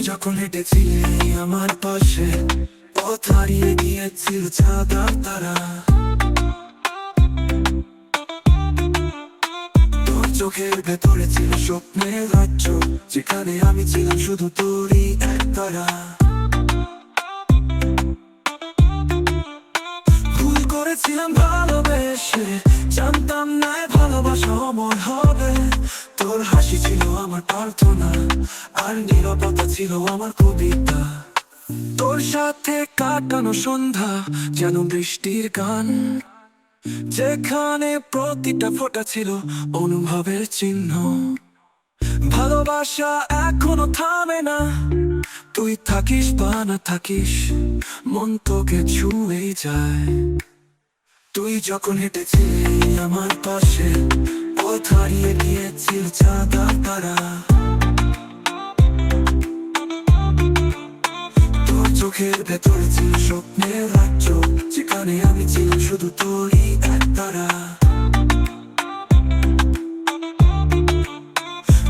যখন হেঁটেছিলে আমার পাশে, পথ হারিয়ে গিয়েছিল চাঁদ আর তারা। তোর চোখের ভেতরে ছিল স্বপ্নের রাজ্য, যেখানে আমি ছিলাম শুধু তোরই এক তারা। ভুল করেছিলাম ভালোবেসে, জানতাম না ভালোবাসা অমর হবে। তোর হাসি ছিল আমার প্রার্থনা, আর নীরবতা ছিল আমার কবিতা। তোর সাথে কাটানো সন্ধ্যা যেন বৃষ্টির গান, যেখানে প্রতিটা ফোঁটা ছিল অনুভবের চিহ্ন। ভালোবাসা এখনো থামে না, তুই থাকিস বা না থাকিস, মন তোকে ছুঁয়ে যায়। তুই যখন হেঁটেছিলি আমার পাশে, পথ হারিয়ে গিয়েছিল চাঁদ আর তারা। তোর চোখের ভেতরে ছিল স্বপ্নের রাজ্য, যেখানে আমি ছিলাম শুধু তোরই এক তারা।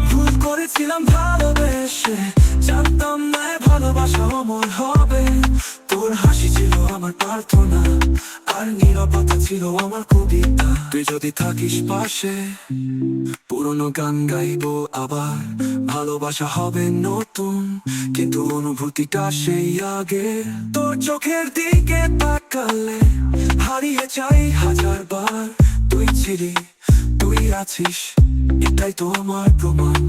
ভুল করেছিলাম ভালোবেসে, জানতাম না ভালোবাসা অমর হবে। তোর হাসি ছিল আমার প্রার্থনা, আর নীরবতা ছিল আমার কবিতা। তুই যদি থাকিস পাশে, পুরনো গান গাইবো আবার। ভালোবাসা হবে নতুন, কিন্তু অনুভূতিটা সেই আগে। তোর চোখের দিকে তাকালে হারিয়ে যাই হাজার বার। তুই ছিলি, তুই আছিস, এটাই তো আমার প্রমাণ।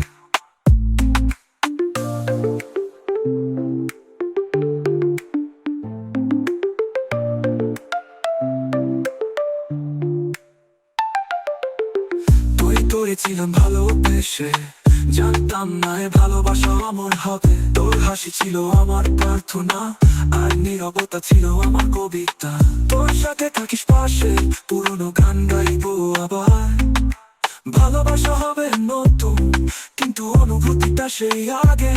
করেছিলাম ভালোবেসে, জানতাম না ভালোবাসা অমর হবে। তোর হাসি ছিল আমার প্রার্থনা, আর নীরবতা ছিল আমার কবিতা। তোর সাথে থাকিস পাশে, পুরনো গান গাইবো আবার। ভালোবাসা হবে নতুন, কিন্তু অনুভূতিটা সেই আগে।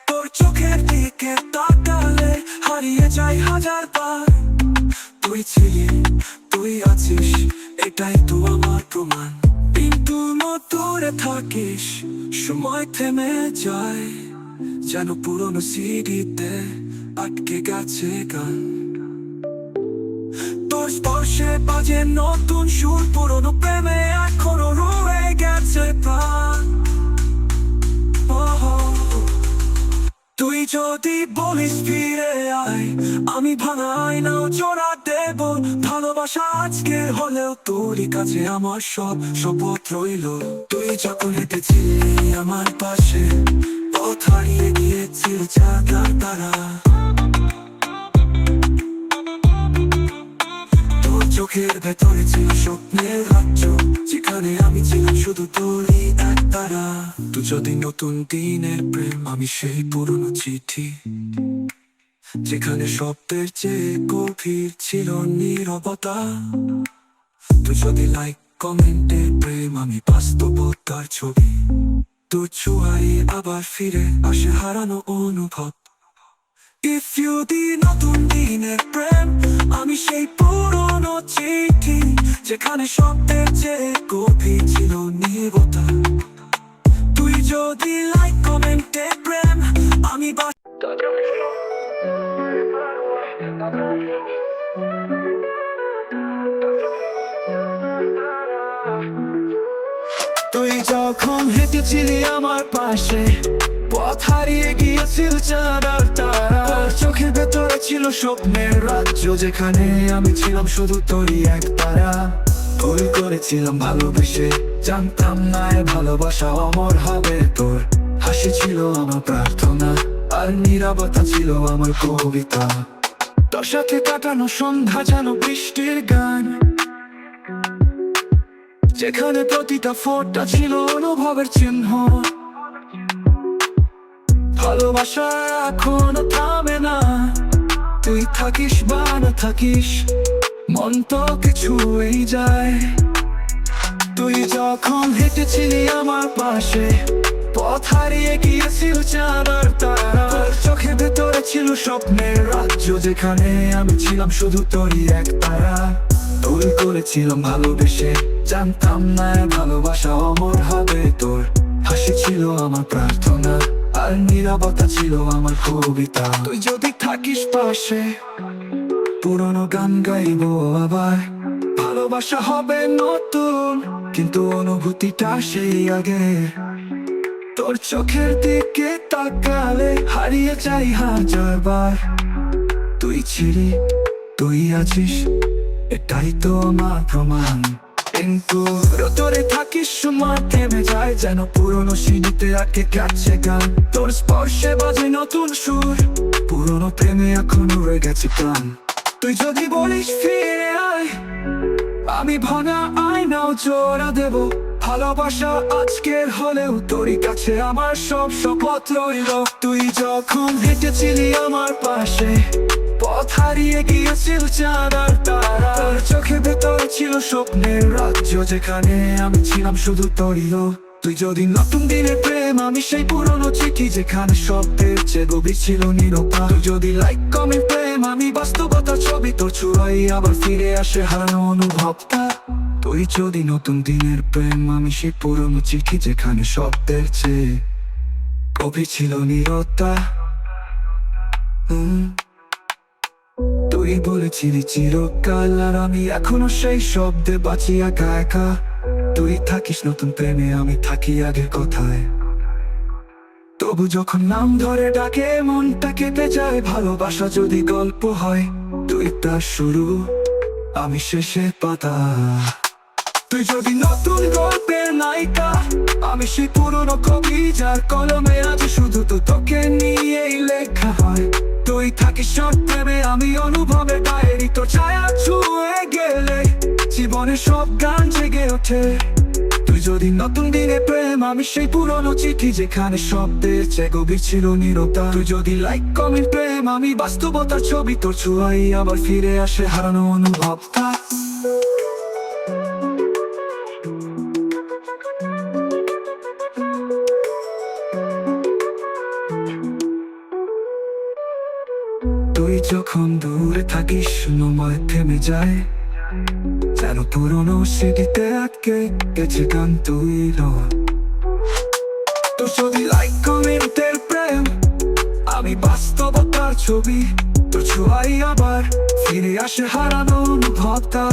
তোর চোখের দিকে তাকালে হারিয়ে যাই হাজার বার। তুই ছিলি, তুই আছিস, এটাই তো আমার প্রমাণ। কিন্তু দূরে থাকিস, সময় থেমে যায়, যেন পুরনো সিডিতে আটকে গেছে গান। তোর স্পর্শে বাজে নতুন সুর, পুরনো প্রেমে এখনো রয়ে গেছে প্রাণ। তুই যদি বলিস ফিরে আয়, আমি ভাঙা আয়নাও জোড়া দেব। ভালোবাসা আজকে হলেও তোরই কাছে আমার সব শপথ রইল। তুই যখন হেঁটেছিলি আমার পাশে, পথ হারিয়ে গিয়েছিল চাঁদ আর তারা। তোর চোখের ভেতরে ছিল স্বপ্নের রাজ্য, যেখানে আমি ছিলাম শুধু তোরই এক তারা। তুই যদি নতুন দিনের প্রেম, আমি সেই পুরনো চিঠি, যেখানে শব্দের চেয়ে গভীর ছিল নীরবতা। তুই যদি লাইক কমেন্টের প্রেম, আমি বাস্তবতার ছবি। তোর ছোঁয়াই আবার ফিরে আসে হারানো অনুভব। If you দি নতুন দিনের প্রেম, আমি সেই পুরনো চিঠি, যেখানে শব্দের চেয়ে গভীর ছিল নীরবতা। তুই যদি লাইক কমেন্টে প্রেম, আমি তুই যখন হেঁটেছিলি আমার পাশে, পথ হারিয়ে গিয়েছিল চাঁদ আর তারা। চোখের ভেতরে ছিল স্বপ্নের রাজ্য, যেখানে আমি ছিলাম শুধু তোরই এক তারা। ভুল করেছিলাম ভালোবেসে, জানতাম না ভালোবাসা অমর হবে। তোর হাসি ছিল আমার প্রার্থনা, আর নীরবতা ছিল আমার কবিতা। তোর সাথে কাটানো সন্ধ্যা যেন বৃষ্টির গান, যেখানে প্রতিটা ফোঁটা ছিল অনুভবের চিহ্ন। ভালোবাসা এখনো থামে না, তুই থাকিস বা না থাকিস, মন তোকে ছুঁয়ে যায়। তুই যখন হেঁটেছিলি আমার পাশে, পথ হারিয়ে গিয়েছিল চাঁদ আর তারা। চোখের ভেতরে ছিল স্বপ্নের রাজ্য, যেখানে আমি ছিলাম শুধু তোরই এক তারা। ভুল করেছিলাম ভালোবেসে, জানতাম না ভালোবাসা অমর হবে। তোর হাসি ছিল আমার প্রার্থনা, আর নীরবতা ছিল আমার কবিতা। তুই যদি থাকিস পাশে পুরনো গান গাইবো আবার, ভালোবাসা হবে নতুন কিন্তু অনুভূতিটা সেই আগে। তোর চোখের দিকে তাকালে হারিয়ে যাই হাজারবার। তুই ছিলি, তুই আছিস, এটাই তো আমার প্রমাণ। কিন্তু রোদরে থাকিস সময় থেমে যায়, যেন পুরনো স্মৃতিতে আটকে গেছে গান। তোর স্পর্শে বাজে নতুন সুর, পুরনো প্রেমে এখনো রয়ে গেছে প্রাণ। তুই যদি বলিস ফিরে আয়, আমি ভাঙা আয়নাও জোড়া দেব। ভালোবাসা আজকের হলেও তোর কাছে আমার সব শপথ রইল। তুই যখন হেঁটেছিলি আমার পাশে, পথ হারিয়ে গিয়েছিল চাঁদ আর তারা। তোর চোখের ভেতর ছিল স্বপ্নের রাজ্য, যেখানে আমি ছিলাম শুধু তোরই। তুই যদি নতুন দিনের প্রেম, আমি সেই পুরনো চিঠি, যেখানে শব্দের চেয়ে গভীর ছিল নীরবতা। তুই যদি লাইক কমেন্ট প্রেম, আমি বাস্তবতার ছবি, তোর ছোঁয়াই আবার ফিরে আসে হারানো অনুভবটা। তুই যদি নতুন দিনের প্রেম, আমি সেই পুরনো চিঠি, যেখানে শব্দের চেয়ে গভীর ছিল নীরবতা। তুই বলেছিলি চিরকাল, আর আমি এখনো সেই শব্দে বাঁচি একা একা। তুই থাকিস নতুন প্রেমে, আমি থাকি আগের কথায়। তবু যখন নাম ধরে ডাকে মনটা কেঁপে যায়। ভালোবাসা যদি গল্প হয়, তুই তার শুরু, আমি শেষের পাতা। তুই যদি নতুন গল্পের নায়িকা, আমি সেই পুরনো কবি, যার কলমে আজ শুধু তো তোকে নিয়েই লেখা হয়। তুই থাকিস সব প্রেমে, আমি অনুভবের ডায়েরি। তোর ছায়া ছুঁয়ে গেলে জীবনের সব গান জেগে ওঠে। তুই যদি নতুন দিনে প্রেম, আমি সেই পুরনো চিঠি, যেখানে শব্দের চেয়ে গভীর ছিল নীরবতা। তুই যদি লাইক কমেন্ট প্রেম, আমি বাস্তবতার ছবি, তোর ছোঁয়াই আবার ফিরে আসে হারানো অনুভবটা। তুই যখন দূরে থাকিস সময় থেমে যায়, যেন পুরনো স্মৃতিতে আটকে গেছে গান তুই। তো যদি লাইক কমেন্টের প্রেম, আমি বাস্তবতার ছবি, তোর ছোঁয়াই আবার ফিরে আসে হারানো অনুভবটা।